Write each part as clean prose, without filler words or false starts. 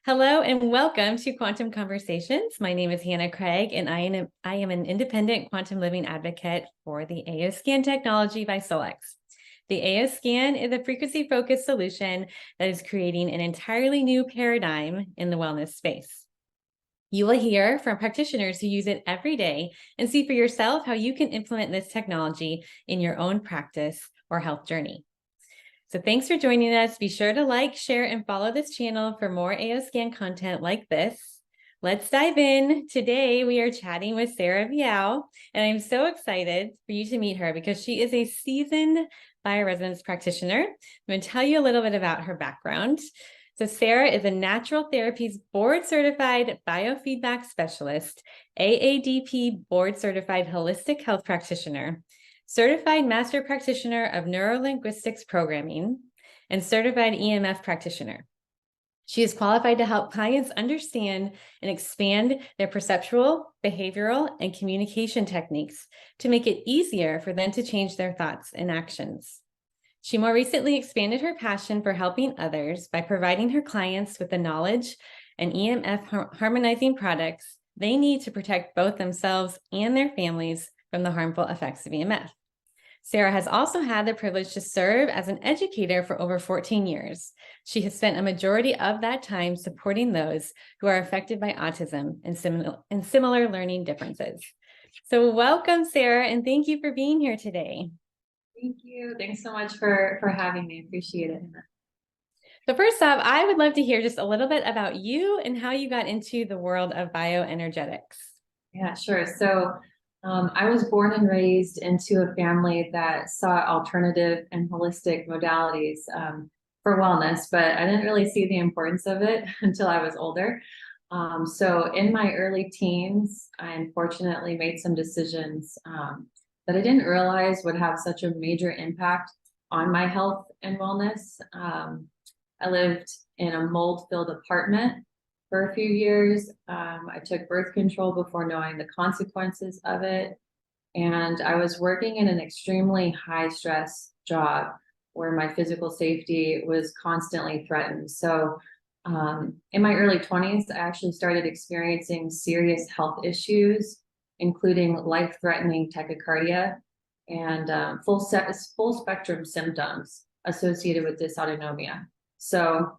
Hello and welcome to Quantum Conversations. My name is Hannah Craig, and I am an independent quantum living advocate for the AO Scan technology by Solex. The AO Scan is a frequency-focused solution that is creating an entirely new paradigm in the wellness space. You will hear from practitioners who use it every day and see for yourself how you can implement this technology in your own practice or health journey. So thanks for joining us. Be sure to like, share, and follow this channel for more AO Scan content like this. Let's dive in. Today, we are chatting with Sara Viau, and I'm so excited for you to meet her because she is a seasoned bioresonance practitioner. I'm going to tell you a little bit about her background. So Sara is a Natural Therapies board-certified biofeedback specialist, AADP board-certified holistic health practitioner, Certified Master Practitioner of Neuro-Linguistics Programming, and Certified EMF Practitioner. She is qualified to help clients understand and expand their perceptual, behavioral, and communication techniques to make it easier for them to change their thoughts and actions. She more recently expanded her passion for helping others by providing her clients with the knowledge and EMF harmonizing products they need to protect both themselves and their families from the harmful effects of EMF. Sara has also had the privilege to serve as an educator for over 14 years. She has spent a majority of that time supporting those who are affected by autism and similar learning differences. So welcome, Sara, and thank you for being here today. Thank you. Thanks so much for having me. Appreciate it. So first off, I would love to hear just a little bit about you and how you got into the world of bioenergetics. Yeah, sure. So I was born and raised into a family that sought alternative and holistic modalities for wellness, but I didn't really see the importance of it until I was older. So in my early teens, I unfortunately made some decisions that I didn't realize would have such a major impact on my health and wellness. I lived in a mold-filled apartment for a few years. I took birth control before knowing the consequences of it. And I was working in an extremely high stress job where my physical safety was constantly threatened. So in my early 20s, I actually started experiencing serious health issues, including life-threatening tachycardia and full spectrum symptoms associated with dysautonomia. So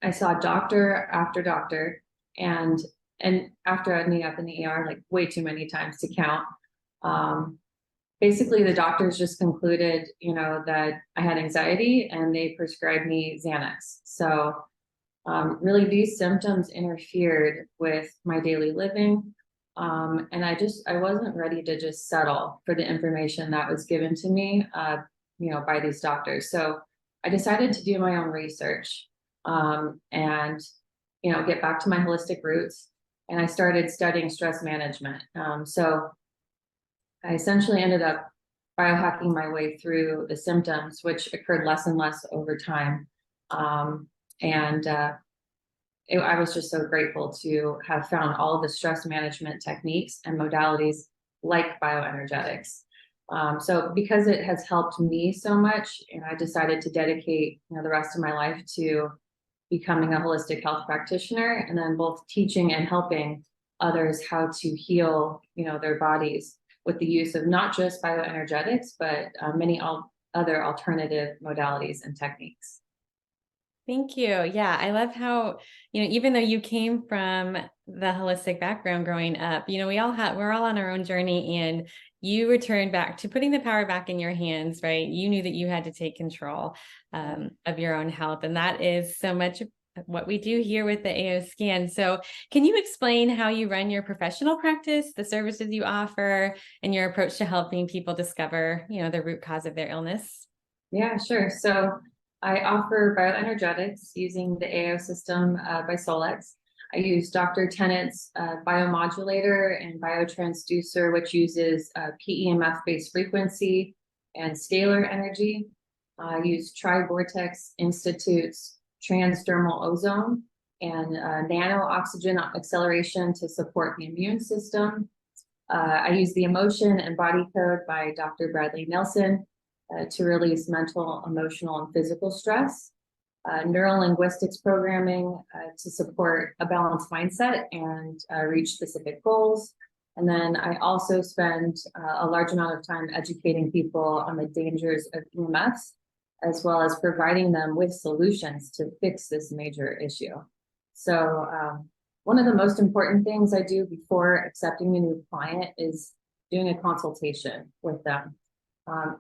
I saw doctor after doctor, and after ending up in the ER like way too many times to count, basically the doctors just concluded, that I had anxiety, and they prescribed me Xanax. So really these symptoms interfered with my daily living, and I wasn't ready to just settle for the information that was given to me, by these doctors. So I decided to do my own research. And get back to my holistic roots. And I started studying stress management. So I essentially ended up biohacking my way through the symptoms, which occurred less and less over time. I was just so grateful to have found all of the stress management techniques and modalities like bioenergetics. So because it has helped me so much, and I decided to dedicate the rest of my life to becoming a holistic health practitioner, and then both teaching and helping others how to heal, their bodies with the use of not just bioenergetics, but many other alternative modalities and techniques. Thank you. Yeah, I love how, even though you came from the holistic background growing up, we're all on our own journey, and you returned back to putting the power back in your hands, right? You knew that you had to take control of your own health. And that is so much what we do here with the AO Scan. So can you explain how you run your professional practice, the services you offer, and your approach to helping people discover, the root cause of their illness? Yeah, sure. So I offer bioenergetics using the AO system by Solex. I use Dr. Tennett's biomodulator and biotransducer, which uses PEMF-based frequency and scalar energy. I use Tri-Vortex Institute's transdermal ozone and nano oxygen acceleration to support the immune system. I use the Emotion and Body Code by Dr. Bradley Nelson to release mental, emotional, and physical stress. neuro-linguistics programming to support a balanced mindset and reach specific goals. And then I also spend a large amount of time educating people on the dangers of EMFs, as well as providing them with solutions to fix this major issue. So one of the most important things I do before accepting a new client is doing a consultation with them.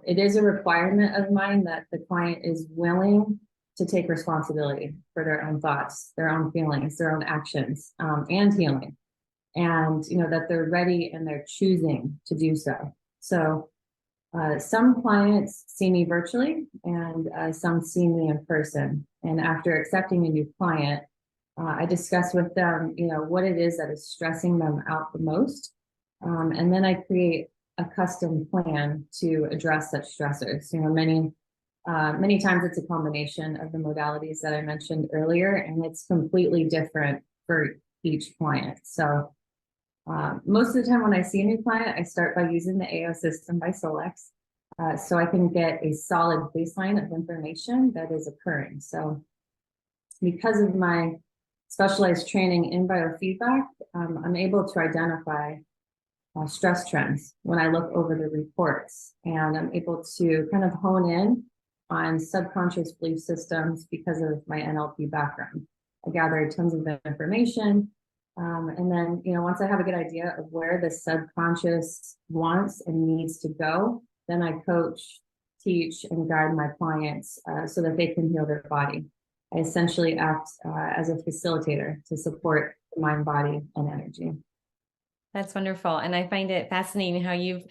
It is a requirement of mine that the client is willing to take responsibility for their own thoughts, their own feelings, their own actions, and healing. And, that they're ready and they're choosing to do so. So some clients see me virtually and some see me in person. And after accepting a new client, I discuss with them, what it is that is stressing them out the most. And then I create a custom plan to address such stressors. Many times it's a combination of the modalities that I mentioned earlier, and it's completely different for each client. So most of the time when I see a new client, I start by using the AO system by Solex, so I can get a solid baseline of information that is occurring. So because of my specialized training in biofeedback, I'm able to identify stress trends when I look over the reports, and I'm able to kind of hone in on subconscious belief systems because of my NLP background. I gather tons of information. And then, once I have a good idea of where the subconscious wants and needs to go, then I coach, teach, and guide my clients so that they can heal their body. I essentially act as a facilitator to support the mind, body, and energy. That's wonderful. And I find it fascinating how you've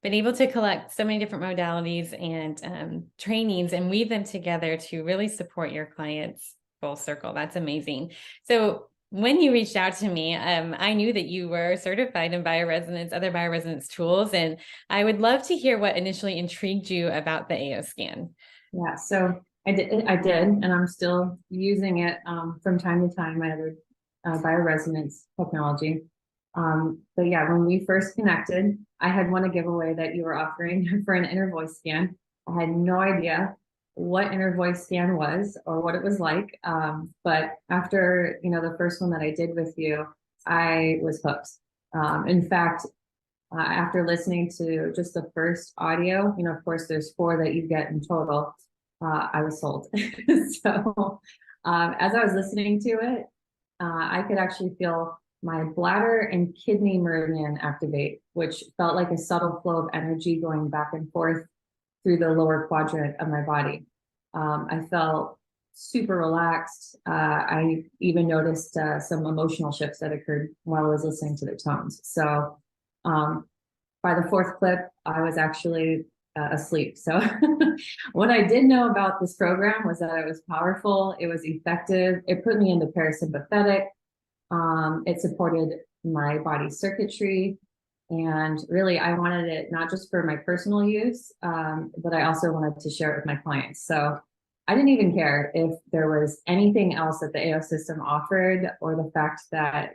been able to collect so many different modalities and trainings and weave them together to really support your clients full circle. That's amazing. So when you reached out to me, I knew that you were certified in bioresonance, other bioresonance tools, and I would love to hear what initially intrigued you about the AO scan. Yeah, so I did, and I'm still using it from time to time, my other bioresonance technology. But yeah, when we first connected, I had won a giveaway that you were offering for an inner voice scan. I had no idea what inner voice scan was or what it was like. But after, the first one that I did with you, I was hooked. In fact, after listening to just the first audio, of course, there's 4 that you get in total. I was sold. So as I was listening to it, I could actually feel my bladder and kidney meridian activate, which felt like a subtle flow of energy going back and forth through the lower quadrant of my body. I felt super relaxed. I even noticed some emotional shifts that occurred while I was listening to the tones. So by the 4th clip, I was actually asleep. So what I did know about this program was that it was powerful, it was effective, it put me into parasympathetic, it supported my body circuitry, and really I wanted it not just for my personal use, but I also wanted to share it with my clients. So I didn't even care if there was anything else that the AO system offered, or the fact that,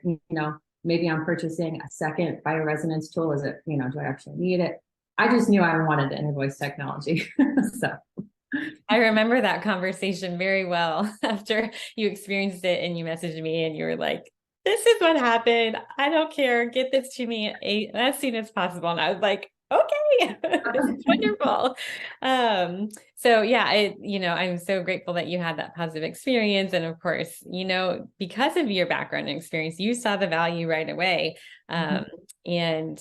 maybe I'm purchasing a second bioresonance tool. Is it, do I actually need it? I just knew I wanted the inner voice technology. So I remember that conversation very well after you experienced it and you messaged me and you were like, this is what happened. I don't care. Get this to me as soon as possible. And I was like, okay, this is wonderful. So yeah, I'm so grateful that you had that positive experience. And of course, because of your background and experience, you saw the value right away. And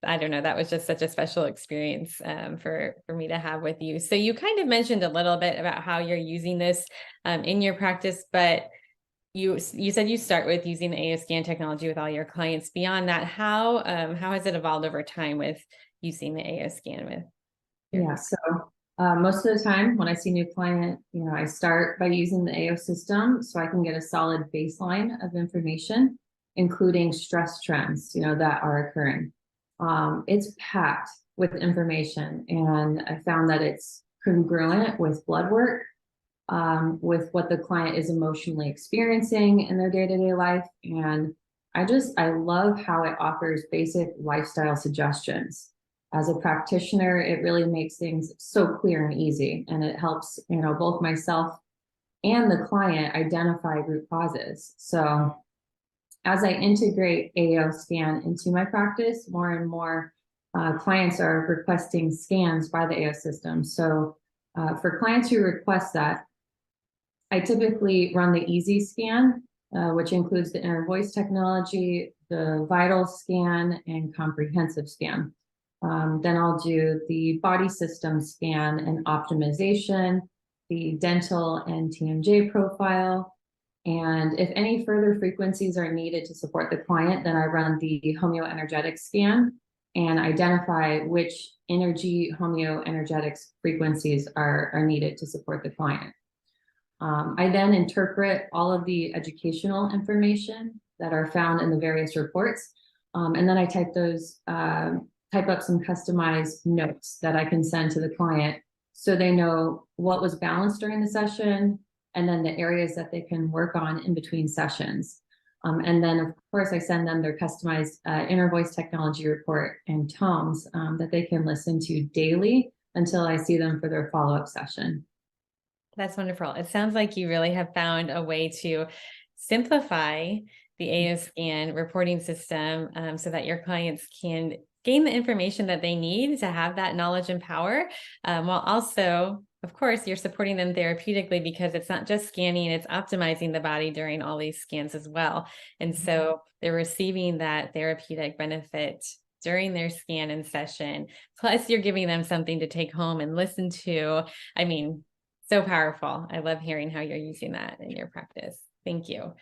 I don't know, that was just such a special experience for me to have with you. So you kind of mentioned a little bit about how you're using this in your practice, but you said you start with using the AO scan technology with all your clients. Beyond that, how has it evolved over time with using the AO scan with? Yeah, so most of the time when I see a new client, I start by using the AO system so I can get a solid baseline of information, including stress trends, that are occurring. It's packed with information, and I found that it's congruent with blood work, with what the client is emotionally experiencing in their day-to-day life. And I love how it offers basic lifestyle suggestions. As a practitioner, it really makes things so clear and easy, and it helps, both myself and the client identify root causes. So as I integrate AO scan into my practice, more and more clients are requesting scans by the AO system. So for clients who request that, I typically run the easy scan, which includes the inner voice technology, the vital scan, and comprehensive scan. Then I'll do the body system scan and optimization, the dental and TMJ profile. And if any further frequencies are needed to support the client, then I run the homeoenergetic scan and identify which energy homeoenergetics frequencies are needed to support the client. I then interpret all of the educational information that are found in the various reports. And then I type up some customized notes that I can send to the client so they know what was balanced during the session and then the areas that they can work on in between sessions. And then, of course, I send them their customized inner voice technology report and tones that they can listen to daily until I see them for their follow-up session. That's wonderful. It sounds like you really have found a way to simplify the AO scan reporting system so that your clients can gain the information that they need to have that knowledge and power, while also, of course, you're supporting them therapeutically because it's not just scanning, it's optimizing the body during all these scans as well. And so they're receiving that therapeutic benefit during their scan and session. Plus, you're giving them something to take home and listen to. I mean, so powerful. I love hearing how you're using that in your practice. Thank you.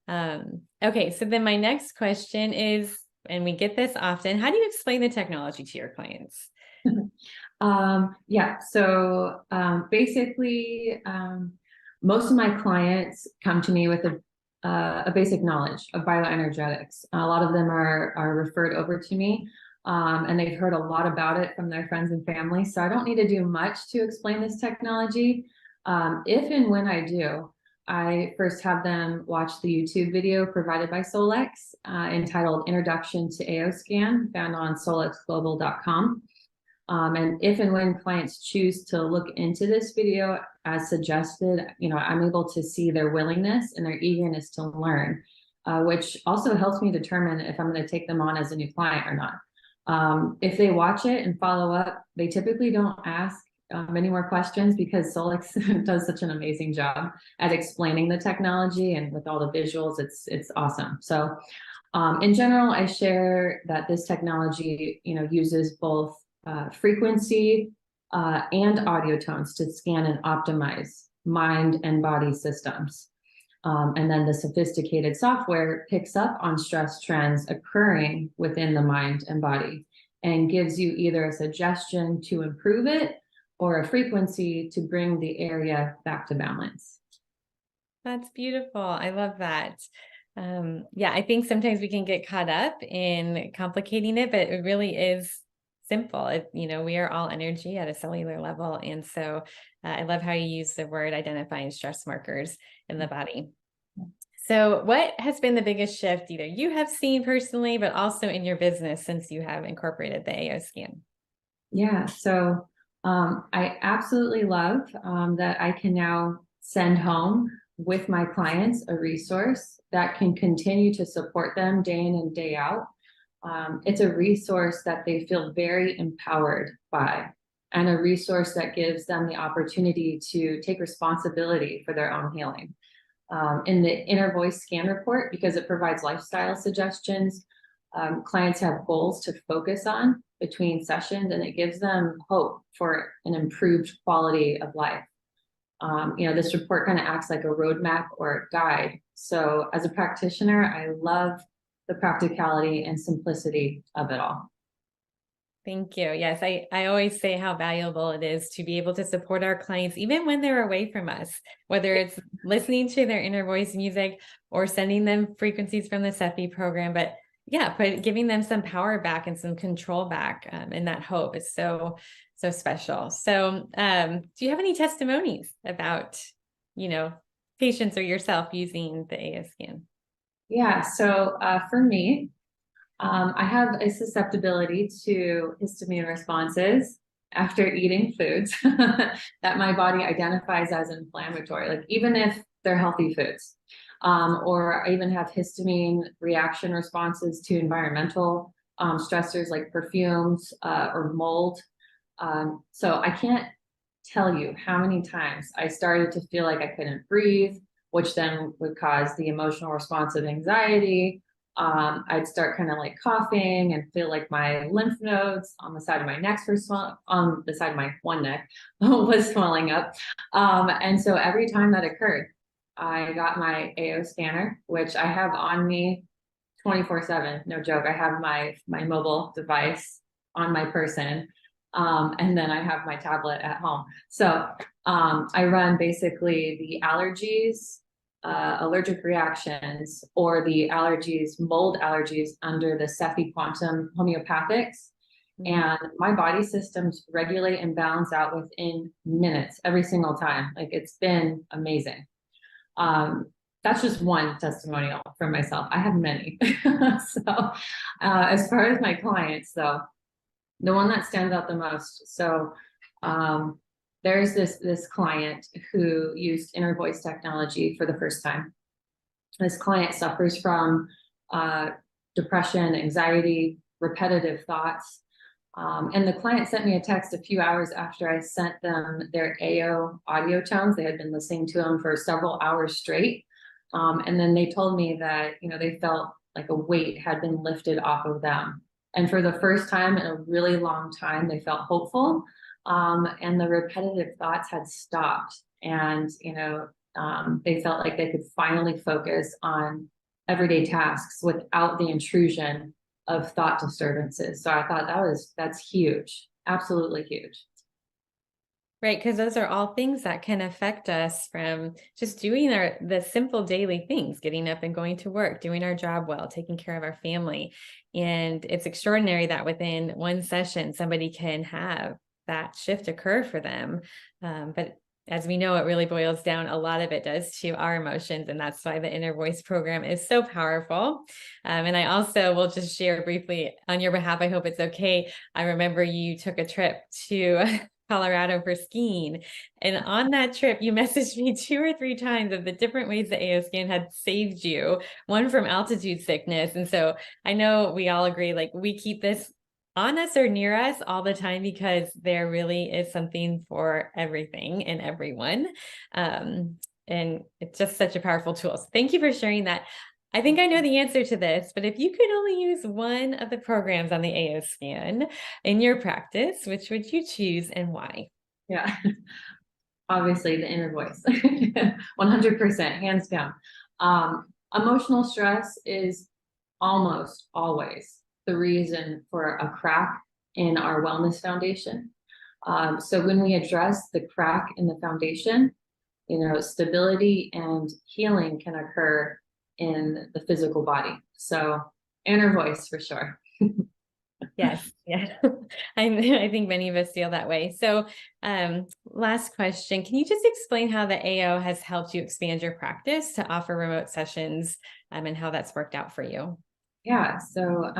Okay, so then my next question is, and we get this often, how do you explain the technology to your clients? Basically, most of my clients come to me with a basic knowledge of bioenergetics. A lot of them are referred over to me, and they've heard a lot about it from their friends and family. So I don't need to do much to explain this technology. If and when I do, I first have them watch the YouTube video provided by Solex entitled Introduction to AO Scan, found on solexglobal.com. And if and when clients choose to look into this video as suggested, I'm able to see their willingness and their eagerness to learn, which also helps me determine if I'm going to take them on as a new client or not. If they watch it and follow up, they typically don't ask many more questions because Solex does such an amazing job at explaining the technology, and with all the visuals, it's awesome. So in general, I share that this technology, uses both frequency and audio tones to scan and optimize mind and body systems. And then the sophisticated software picks up on stress trends occurring within the mind and body and gives you either a suggestion to improve it or a frequency to bring the area back to balance. That's beautiful. I love that. Yeah, I think sometimes we can get caught up in complicating it, but it really is simple. We are all energy at a cellular level. And so I love how you use the word identifying stress markers in the body. So what has been the biggest shift either you have seen personally, but also in your business since you have incorporated the AO scan? Yeah, so I absolutely love that I can now send home with my clients a resource that can continue to support them day in and day out. It's a resource that they feel very empowered by, and a resource that gives them the opportunity to take responsibility for their own healing. In the inner voice scan report, because it provides lifestyle suggestions, clients have goals to focus on between sessions, and it gives them hope for an improved quality of life. This report kind of acts like a roadmap or a guide. So as a practitioner, I love the practicality and simplicity of it all. Thank you. Yes, I always say how valuable it is to be able to support our clients, even when they're away from us, whether it's listening to their inner voice music or sending them frequencies from the CEPI program. But yeah, giving them some power back and some control back, and that hope is so special. So do you have any testimonies about, patients or yourself using the AO scan? Yeah, so for me, I have a susceptibility to histamine responses. after eating foods that my body identifies as inflammatory, like even if they're healthy foods. Or I even have histamine reaction responses to environmental stressors like perfumes or mold. So I can't tell you how many times I started to feel like I couldn't breathe, which then would cause the emotional response of anxiety. I'd start kind of like coughing and feel like my lymph nodes on the side of my neck on the side of my one neck was swelling up. And so every time that occurred, I got my AO scanner, which I have on me 24/7. No joke. I have my mobile device on my person. And then I have my tablet at home. So I run basically the allergies, allergic reactions, or the allergies, mold allergies under the Cepheid Quantum homeopathics. And my body systems regulate and balance out within minutes every single time. Like, it's been amazing. That's just one testimonial from myself. I have many. So as far as my clients, though, the one that stands out the most. So there's this client who used inner voice technology for the first time. This client suffers from depression, anxiety, repetitive thoughts. And the client sent me a text a few hours after I sent them their AO audio tones. They had been listening to them for several hours straight. And then they told me that, they felt like a weight had been lifted off of them. And for the first time in a really long time, they felt hopeful. And the repetitive thoughts had stopped. And, they felt like they could finally focus on everyday tasks without the intrusion of thought disturbances. So I thought that's huge. Absolutely huge. Right, because those are all things that can affect us from just doing the simple daily things, getting up and going to work, doing our job well, taking care of our family. And it's extraordinary that within one session, somebody can have that shift occur for them. But as we know, it really boils down, a lot of it does to our emotions. And that's why the Inner Voice program is so powerful. And I also will just share briefly on your behalf, I hope it's okay. I remember you took a trip to Colorado for skiing. And on that trip, you messaged me 2 or 3 times of the different ways the AO scan had saved you, one from altitude sickness. And so I know we all agree, like, we keep this on us or near us all the time because there really is something for everything and everyone. And it's just such a powerful tool. So thank you for sharing that. I think I know the answer to this, but if you could only use one of the programs on the AO scan in your practice, which would you choose and why? Yeah, obviously the inner voice, 100%, hands down. Emotional stress is almost always the reason for a crack in our wellness foundation. So when we address the crack in the foundation, stability and healing can occur in the physical body. So inner voice for sure. Yes. Yeah. I think many of us feel that way. So last question, can you just explain how the AO has helped you expand your practice to offer remote sessions and how that's worked out for you? Yeah, so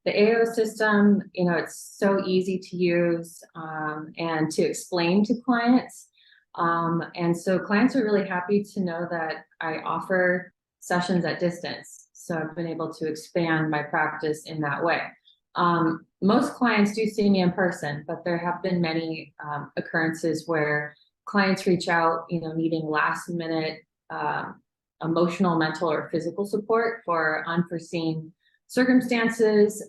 the AO system, it's so easy to use and to explain to clients. And so clients are really happy to know that I offer sessions at distance. So I've been able to expand my practice in that way. Most clients do see me in person, but there have been many occurrences where clients reach out, needing last minute emotional, mental, or physical support for unforeseen circumstances.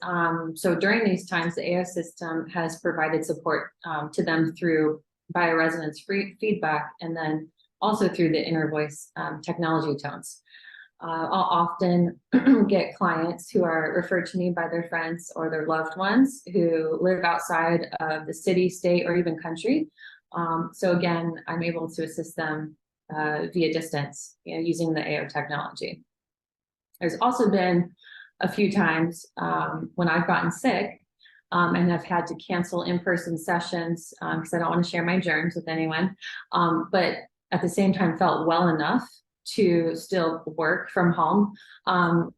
So during these times, the AO system has provided support to them through Bioresonance feedback, and then also through the inner voice technology tones. I'll often get clients who are referred to me by their friends or their loved ones who live outside of the city, state, or even country. So again, I'm able to assist them via distance, using the AO technology. There's also been a few times when I've gotten sick and have had to cancel in-person sessions because I don't want to share my germs with anyone, but at the same time felt well enough to still work from home.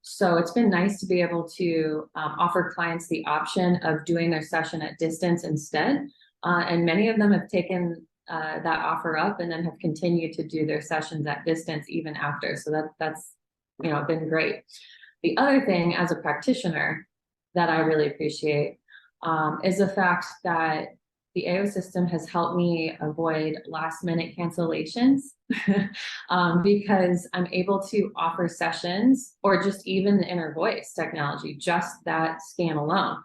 So it's been nice to be able to offer clients the option of doing their session at distance instead. And many of them have taken that offer up and then have continued to do their sessions at distance even after. So that's been great. The other thing as a practitioner that I really appreciate is the fact that the AO system has helped me avoid last minute cancellations because I'm able to offer sessions or just even the inner voice technology, just that scan alone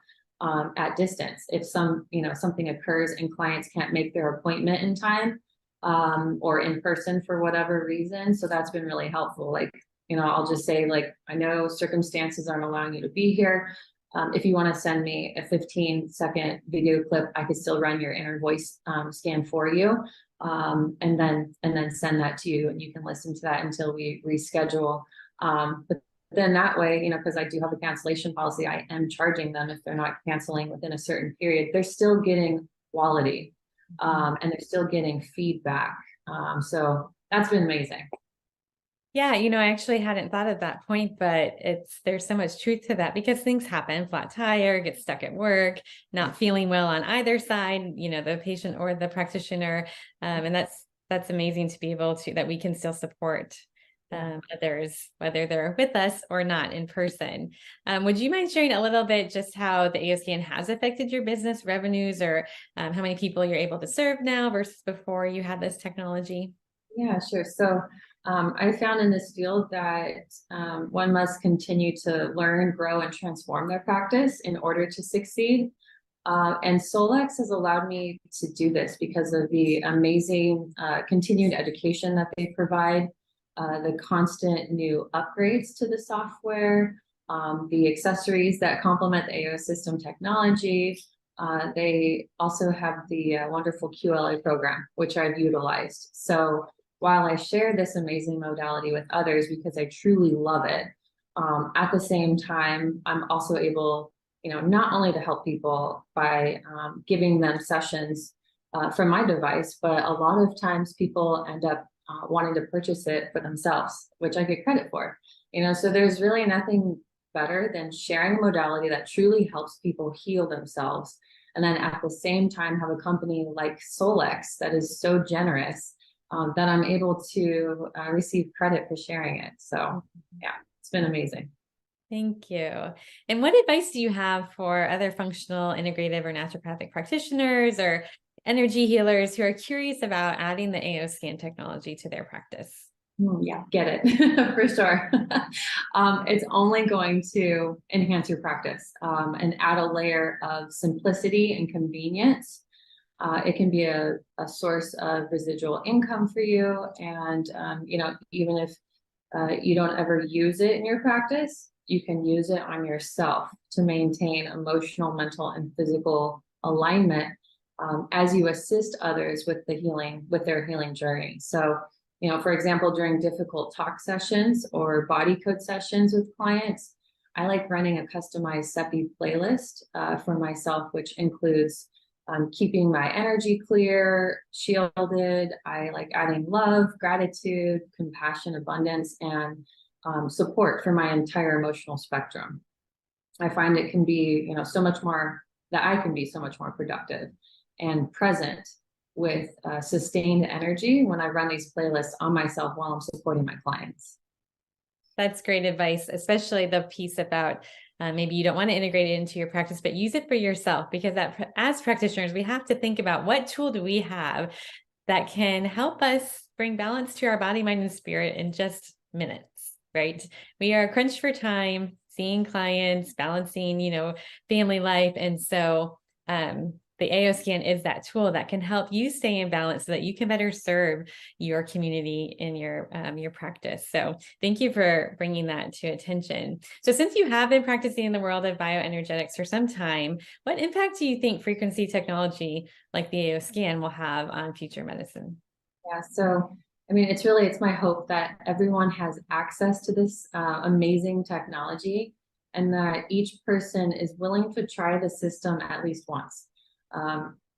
at distance. If something occurs and clients can't make their appointment in time or in person for whatever reason. So that's been really helpful. Like, I'll just say, like, I know circumstances aren't allowing you to be here. If you want to send me a 15-second video clip, I could still run your inner voice scan for you, and then send that to you, and you can listen to that until we reschedule. But then that way, because I do have a cancellation policy, I am charging them if they're not canceling within a certain period. They're still getting quality, and they're still getting feedback. So that's been amazing. Yeah, I actually hadn't thought of that point, but there's so much truth to that because things happen, flat tire, get stuck at work, not feeling well on either side, the patient or the practitioner. And that's amazing to be able to, that we can still support others, whether they're with us or not in person. Would you mind sharing a little bit just how the AO scan has affected your business revenues, or how many people you're able to serve now versus before you had this technology? Yeah, sure. So I found in this field that one must continue to learn, grow, and transform their practice in order to succeed. And Solex has allowed me to do this because of the amazing continued education that they provide, the constant new upgrades to the software, the accessories that complement the AO system technology. They also have the wonderful QLA program, which I've utilized. So while I share this amazing modality with others because I truly love it, at the same time, I'm also able, not only to help people by giving them sessions from my device, but a lot of times people end up wanting to purchase it for themselves, which I get credit for. So there's really nothing better than sharing a modality that truly helps people heal themselves. And then at the same time, have a company like Solex that is so generous that I'm able to receive credit for sharing it. So yeah, it's been amazing. Thank you. And what advice do you have for other functional, integrative, or naturopathic practitioners or energy healers who are curious about adding the AO scan technology to their practice? Yeah, get it for sure. It's only going to enhance your practice and add a layer of simplicity and convenience. It can be a source of residual income for you. And, even if you don't ever use it in your practice, you can use it on yourself to maintain emotional, mental, and physical alignment as you assist others with their healing journey. So, for example, during difficult talk sessions or body code sessions with clients, I like running a customized CEPI playlist for myself, which includes keeping my energy clear, shielded. I like adding love, gratitude, compassion, abundance, and support for my entire emotional spectrum. I find it can be, so much more, that I can be so much more productive and present with sustained energy when I run these playlists on myself while I'm supporting my clients. That's great advice, especially the piece about maybe you don't want to integrate it into your practice, but use it for yourself, because as practitioners, we have to think about what tool do we have that can help us bring balance to our body, mind, and spirit in just minutes, right? We are crunched for time, seeing clients, balancing, family life. And so the AO scan is that tool that can help you stay in balance so that you can better serve your community in your practice. So thank you for bringing that to attention. So since you have been practicing in the world of bioenergetics for some time, what impact do you think frequency technology like the AO scan will have on future medicine? Yeah, so it's my hope that everyone has access to this amazing technology, and that each person is willing to try the system at least once.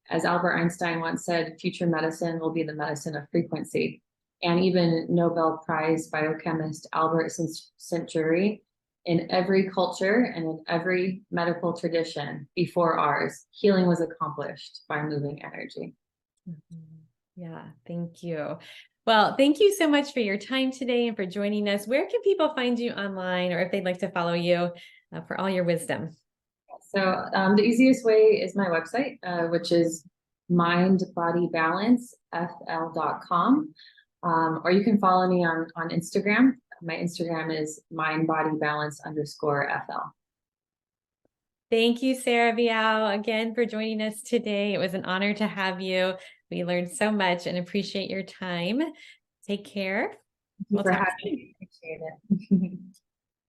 As Albert Einstein once said, future medicine will be the medicine of frequency. And even Nobel Prize biochemist Albert Centuri in every culture and in every medical tradition before ours, healing was accomplished by moving energy. Yeah, thank you. Well, thank you so much for your time today and for joining us. Where can people find you online, or if they'd like to follow you for all your wisdom? So the easiest way is my website, which is mindbodybalancefl.com. Or you can follow me on Instagram. My Instagram is mindbodybalance_FL. Thank you, Sara Viau, again for joining us today. It was an honor to have you. We learned so much and appreciate your time. Take care. Thank you for having me. Appreciate it.